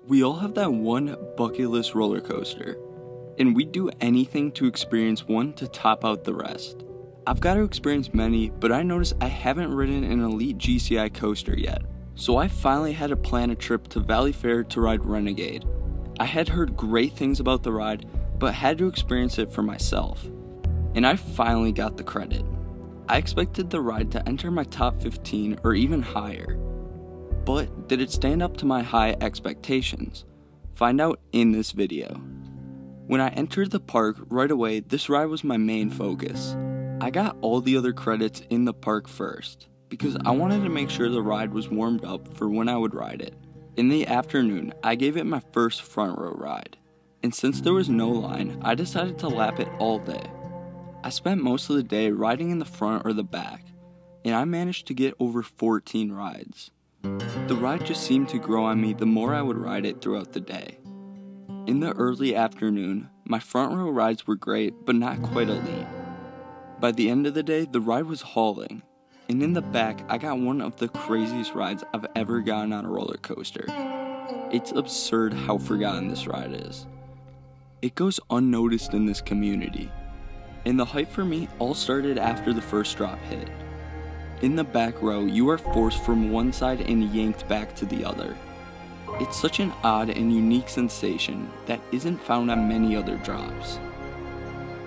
We all have that one bucket list roller coaster, and we'd do anything to experience one to top out the rest. I've got to experience many, but I noticed I haven't ridden an elite GCI coaster yet, so I finally had to plan a trip to Valleyfair to ride Renegade. I had heard great things about the ride, but had to experience it for myself, and I finally got the credit. I expected the ride to enter my top 15 or even higher. But did it stand up to my high expectations? Find out in this video. When I entered the park right away, this ride was my main focus. I got all the other credits in the park first, because I wanted to make sure the ride was warmed up for when I would ride it. In the afternoon, I gave it my first front row ride, and since there was no line, I decided to lap it all day. I spent most of the day riding in the front or the back, and I managed to get over 14 rides. The ride just seemed to grow on me the more I would ride it throughout the day. In the early afternoon, my front row rides were great, but not quite elite. By the end of the day, the ride was hauling, and in the back, I got one of the craziest rides I've ever gotten on a roller coaster. It's absurd how forgotten this ride is. It goes unnoticed in this community, and the hype for me all started after the first drop hit. In the back row, you are forced from one side and yanked back to the other. It's such an odd and unique sensation that isn't found on many other drops.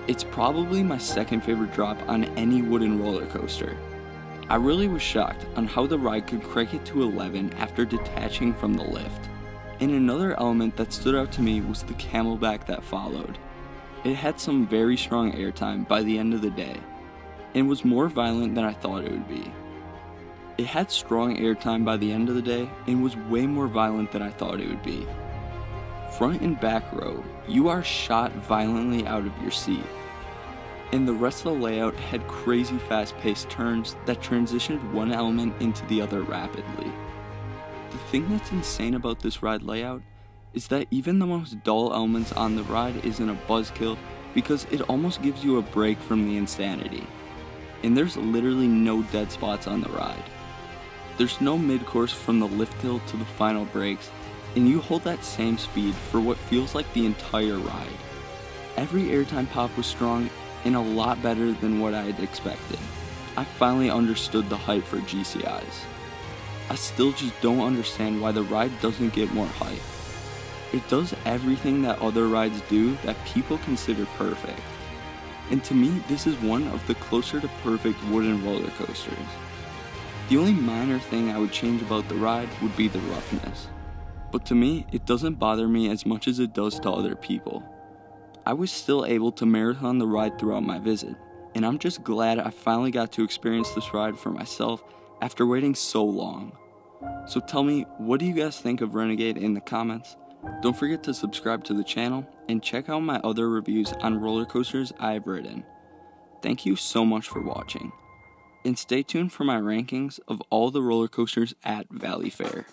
It's probably my second favorite drop on any wooden roller coaster. I really was shocked on how the ride could crank it to 11 after detaching from the lift. And another element that stood out to me was the camelback that followed. It had some very strong airtime by the end of the day, and was more violent than I thought it would be. It had strong airtime by the end of the day and was way more violent than I thought it would be. Front and back row, you are shot violently out of your seat, and the rest of the layout had crazy fast-paced turns that transitioned one element into the other rapidly. The thing that's insane about this ride layout is that even the most dull elements on the ride isn't a buzzkill, because it almost gives you a break from the insanity. And there's literally no dead spots on the ride. There's no mid-course from the lift hill to the final brakes, and you hold that same speed for what feels like the entire ride. Every airtime pop was strong and a lot better than what I had expected. I finally understood the hype for GCIs. I still just don't understand why the ride doesn't get more hype. It does everything that other rides do that people consider perfect. And to me, this is one of the closer to perfect wooden roller coasters. The only minor thing I would change about the ride would be the roughness. But to me, it doesn't bother me as much as it does to other people. I was still able to marathon the ride throughout my visit, and I'm just glad I finally got to experience this ride for myself after waiting so long. So tell me, what do you guys think of Renegade in the comments? Don't forget to subscribe to the channel and check out my other reviews on roller coasters I've ridden. Thank you so much for watching, and stay tuned for my rankings of all the roller coasters at Valleyfair.